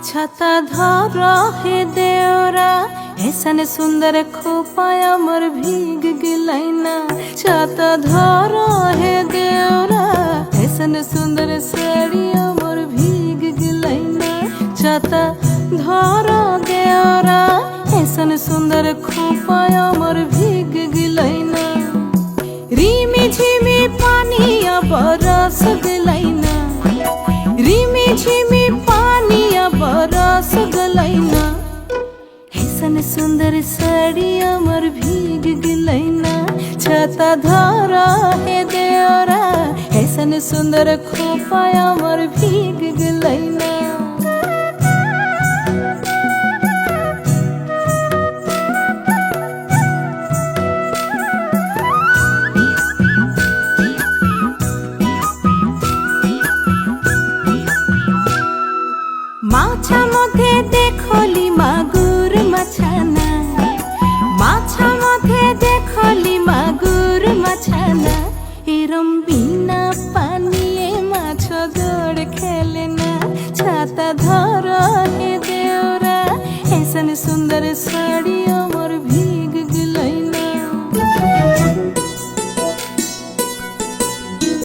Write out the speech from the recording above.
छाता धर हे देवरा ऐसन सुंदर खोपाय अमर भीग गिलैना। छाता धर हे देवरा ऐसन सुंदर साड़ी अमर भीग गिलैना। छाता धर देवरा ऐसन सुंदर खोपाय अमर भीग गिलैना। रिमी झिमी पानी बरस गिलैना। रिमी झिमी पानी बरस गलैना। ऐसन सुंदर साड़ी अमर भीग गिलैना। छाता धरा हे देवरा ऐसन सुंदर खोपा अमर भीग गिलैना।